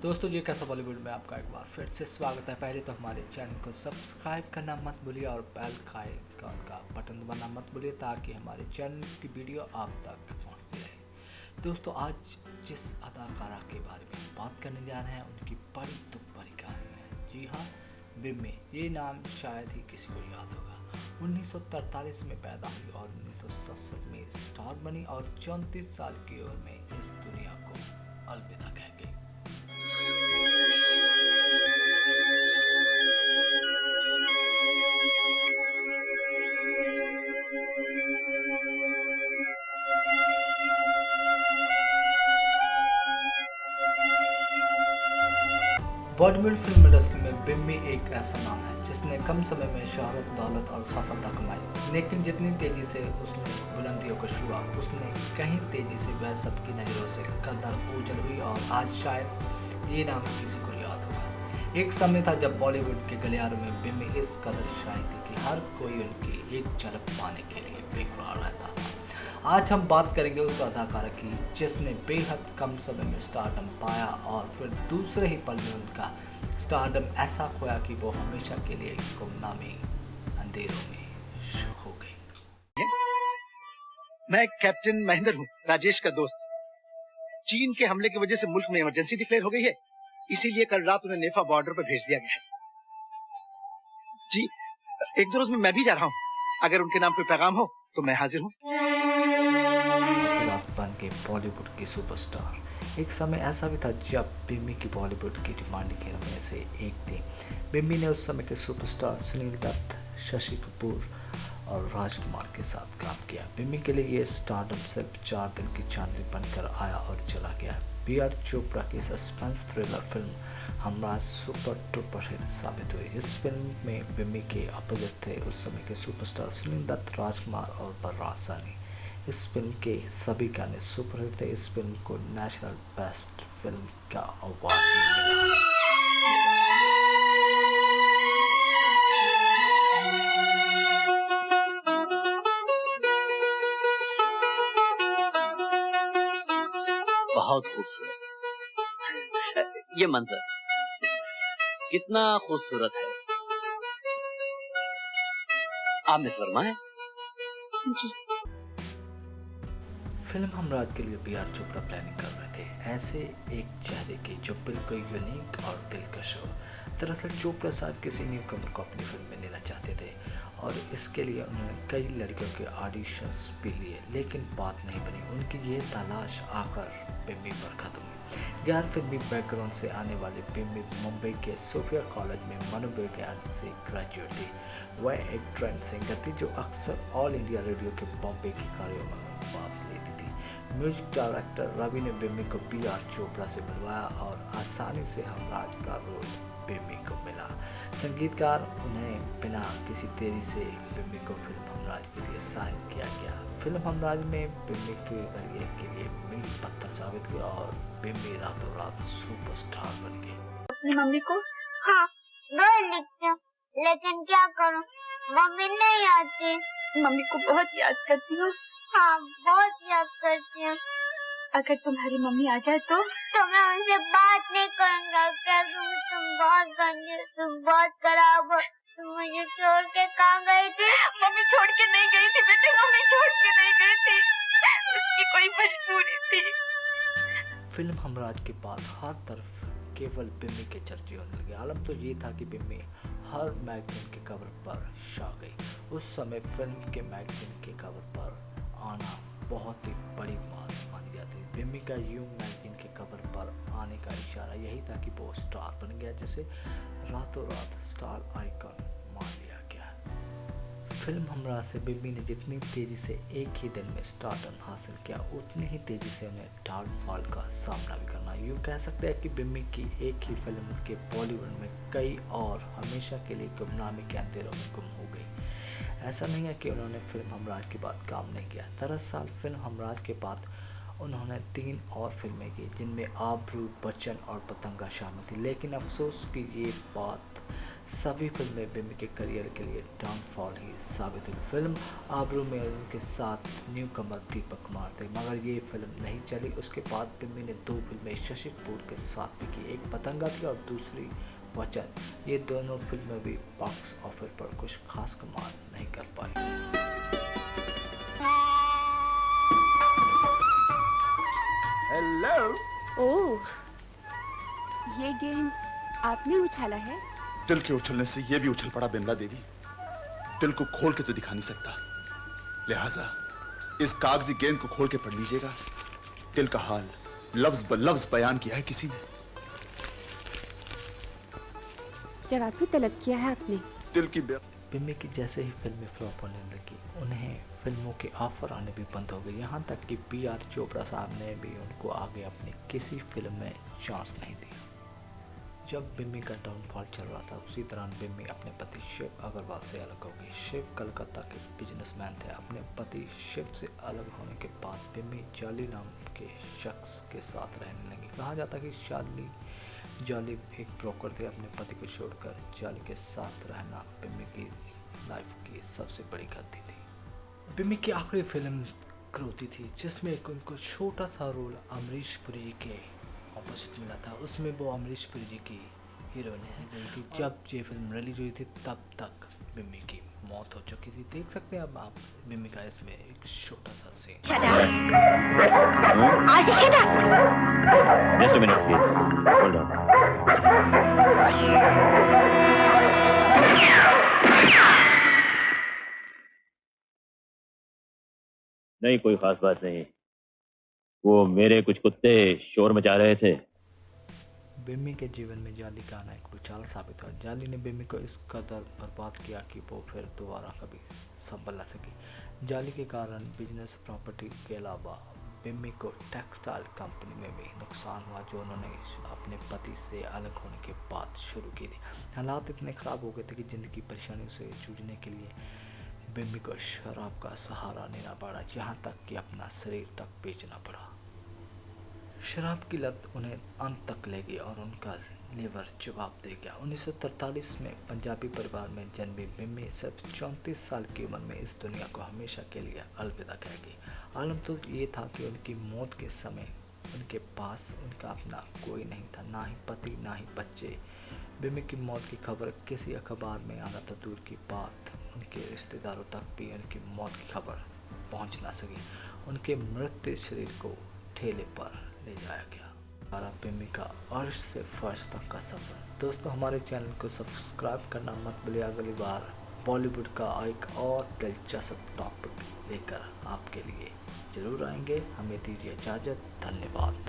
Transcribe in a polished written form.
दोस्तों जी कैसा बॉलीवुड में आपका एक बार फिर से स्वागत है। पहले तो हमारे चैनल को सब्सक्राइब करना मत भूलिए और बेल आइकन का बटन दबाना मत भूलिए ताकि हमारे चैनल की वीडियो आप तक पहुंचती रहे। दोस्तों आज जिस अदाकारा के बारे में हम बात करने जा रहे हैं उनकी बड़ी दुख भरी कहानी है। जी हाँ, बिम्मी। ये नाम शायद ही किसी को याद होगा। 1943 में पैदा हुई और 1967 में स्टार बनी और 34 साल की उम्र में इस दुनिया को अलविदा कह गई। बॉलीवुड फिल्म इंडस्ट्री में बिम्मी एक ऐसा नाम है जिसने कम समय में शोहरत, दौलत और सफलता कमाई। लेकिन जितनी तेजी से उसने बुलंदियों को छुआ, उसने कहीं तेजी से वह सबकी नज़रों से कदर ओझल हुई और आज शायद ये नाम किसी को याद होगा। एक समय था जब बॉलीवुड के गलियारों में बिम्मी इस कदर छाई थी कि हर कोई उनकी एक झलक पाने के लिए बेकरार रहता था। आज हम बात करेंगे उस अदाकारा की जिसने बेहद कम समय में स्टारडम पाया और फिर दूसरे ही पल में उनका स्टारडम ऐसा खोया कि वो हमेशा के लिए गुमनामी अंधेरों में खो गई। मैं कैप्टन महेंद्र हूँ, राजेश का दोस्त। चीन के हमले की वजह से मुल्क में इमरजेंसी डिक्लेयर हो गई है, इसीलिए कल रात उन्हें नेफा बॉर्डर पर भेज दिया गया है। जी, एक दो रोज में मैं भी जा रहा हूँ। अगर उनके नाम कोई पैगाम हो तो मैं हाजिर हूँ। रात बन के बॉलीवुड की सुपरस्टार। एक समय ऐसा भी था जब बिम्मी की बॉलीवुड की डिमांडिंग हीरो में से एक थी। बिम्मी ने उस समय के सुपरस्टार सुनील दत्त, शशि कपूर और राजकुमार के साथ काम किया। बिम्मी के लिए ये स्टारडम सिर्फ 4 दिन की चांदनी बनकर आया और चला गया। बी.आर. चोपड़ा की suspense thriller film Humraaz super duper hit साबित हुई। इस फिल्म में बिम्मी के अपोजिट थे उस समय के सुपरस्टार सुनील दत्त, राजकुमार और बलराज साहनी। इस फिल्म के सभी गाने सुपरहिट थे। इस फिल्म को नेशनल बेस्ट फिल्म का अवार्ड भी मिला। बहुत खूबसूरत ये मंजर कितना खूबसूरत है। आप मिस वर्मा है? जी। फिल्म हमराज के लिए बी.आर. चोपड़ा प्लानिंग कर रहे थे, ऐसे एक चेहरे की जो बिल्कुल यूनिक और दिलकश हो। दरअसल चोपड़ा साहब किसी न्यू कमर को अपनी फिल्म में लेना चाहते थे और इसके लिए उन्होंने कई लड़कियों के ऑडिशंस भी लिए, लेकिन बात नहीं बनी। उनकी ये तलाश आकर बिम्मी पर खत्म हुई। गैर फिल्मी बैकग्राउंड से आने वाली बिम्मी मुंबई के सोफिया कॉलेज में मनोविज्ञान से ग्रेजुएट थी। वह एक ट्रेंड सिंगर थी जो अक्सर ऑल इंडिया रेडियो के बॉम्बे की कार्यों में भाग लेती थी। म्यूजिक डायरेक्टर रवि ने बिम्मी को बी.आर. चोपड़ा से मिलवाया और आसानी से हमराज का रोल बिम्मी को मिला। संगीतकार उन्हें बिना किसी देरी से बिम्मी को फिल्म हमराज के लिए साइन किया गया। फिल्म हमराज में बिम्मी के करियर के लिए मील पत्थर साबित हुआ और बिम्मी रातों रात सुपरस्टार बन गई। अपनी मम्मी को हाँ, रोज लिखती हूँ, लेकिन क्या करूँ, मम्मी नहीं आती। मम्मी को बहुत याद करती हूँ। हाँ, बहुत याद करती हूँ। अगर तुम्हारी मम्मी आ जाए तो मैं उनसे बात नहीं करूँगा। क्या तुम बहुत गंदी, तुम बहुत खराब हो। तुम मुझे छोड़ के कहाँ गई थी? मम्मी छोड़ के नहीं गई थी बेटे, मम्मी छोड़ के नहीं गई थी, उसकी कोई मजबूरी थी। फिल्म हमराज के बाद हर तरफ केवल बिम्मी के चर्चे होने लगे। आलम तो ये था कि बिम्मी हर मैगजीन के कवर पर छा गई। उस समय फिल्म के मैगजीन के कवर पर आना बहुत ही बड़ी बात मानी जाती थी। बिम्मी का यूं मैगजीन के कवर पर आने का इशारा यही था कि वो स्टार बन गया, जिसे रातों रात स्टार आइकन मान लिया गया। फिल्म हमराज से बिम्मी ने जितनी तेजी से एक ही दिन में स्टारडम हासिल किया, उतनी ही तेजी से उन्हें डाउनफॉल का सामना भी करना। यूँ कह सकते हैं कि बिम्मी की एक ही फिल्म के बॉलीवुड में कई और हमेशा के लिए गुमनामी के अंधेरों में गुम हो गई। ऐसा नहीं है कि उन्होंने फिल्म हमराज के बाद काम नहीं किया। दरअसल फिल्म हमराज के बाद उन्होंने 3 और फिल्में की जिनमें आबरू, बच्चन और पतंगा शामिल थी, लेकिन अफसोस की ये बात सभी फिल्में बिम्मी के करियर के लिए डाउनफॉल ही साबित हुई। फिल्म आबरू में उनके साथ न्यू कमर दीपक कुमार थे, मगर ये फिल्म नहीं चली। उसके बाद बिम्मी ने 2 फिल्में शशि कपूर के साथ भी की, एक पतंगा थी और दूसरी वचन। ये दोनों फिल्में भी बॉक्स ऑफिस पर कुछ खास कमाल नहीं कर पाई। हेलो। ओह, ये गेम आपने उछाला है? दिल के उछलने से ये भी उछल पड़ा बिमला देवी। दिल को खोल के तो दिखा नहीं सकता, लिहाजा इस कागजी गेंद को खोल के पढ़ लीजिएगा। दिल का हाल लफ्ज ब लफ्ज बयान किया है किसी ने। जवाब भी तलब किया है आपने। दिल की बिम्मी की जैसे ही फिल्में फ्लॉप होने लगी, उन्हें फिल्मों के ऑफर आने भी बंद हो गए। यहाँ तक कि पीआर चोपड़ा साहब ने भी उनको आगे अपनी किसी फिल्म में चांस नहीं दी। जब बिम्मी का डाउनफॉल चल रहा था, उसी दौरान बिम्मी अपने पति शिव अग्रवाल से अलग हो गई। शिव कलकत्ता के बिजनेसमैन थे। अपने पति शिव से अलग होने के बाद बिम्मी जाली नाम के शख्स के साथ रहने लगी। कहा जाता कि जाली एक ब्रोकर थे। अपने पति को छोड़कर जाली के साथ रहना बिम्मी की लाइफ की सबसे बड़ी गलती थी। बिम्मी की आखिरी फिल्म क्रोधी थी, जिसमें उनको छोटा सा रोल अमरीश पुरी जी के ऑपोजिट मिला था। उसमें वो अमरीश पुरी जी की हीरोइन रही थी। जब ये फिल्म रिलीज हुई थी तब तक बिम्मी की मौत हो चुकी थी। देख सकते हैं अब आप बिम्मी का इसमें एक छोटा सा scene. Just a minute, please. Hold on. नहीं, कोई खास बात नहीं। वो मेरे कुछ कुत्ते शोर मचा रहे थे। बिम्मी के जीवन में जाली का आना एक भूचाल साबित हुआ। जाली ने बिम्मी को इस कदर बर्बाद किया कि वो फिर दोबारा कभी संभल न सकी। जाली के कारण बिजनेस, प्रॉपर्टी के अलावा बिम्मी को टेक्सटाइल कंपनी में भी नुकसान हुआ, जो उन्होंने अपने पति से अलग होने के बाद शुरू की थी। हालात इतने ख़राब हो गए थे कि ज़िंदगी परेशानियों से जूझने के लिए बिम्मी को शराब का सहारा लेना पड़ा, यहाँ तक कि अपना शरीर तक बेचना पड़ा। शराब की लत उन्हें अंत तक ले गई और उनका लीवर जवाब दे गया। 1943 में पंजाबी परिवार में जन्मी बिम्मी सिर्फ 34 साल की उम्र में इस दुनिया को हमेशा के लिए अलविदा कह गई। आलम तो ये था कि उनकी मौत के समय उनके पास उनका अपना कोई नहीं था, ना ही पति ना ही बच्चे। बिम्मी की मौत की खबर किसी अखबार में आना तो दूर की बात, उनके रिश्तेदारों तक भी उनकी मौत की खबर पहुंच ना सकी। उनके मृत शरीर को ठेले पर ले जाया गया। हमारा बिम्मी का अर्श से फर्श तक का सफ़र। दोस्तों, हमारे चैनल को सब्सक्राइब करना मत भूलिए। अगली बार बॉलीवुड का एक और दिलचस्प टॉपिक लेकर आपके लिए जरूर आएंगे। हमें दीजिए इजाज़त। धन्यवाद।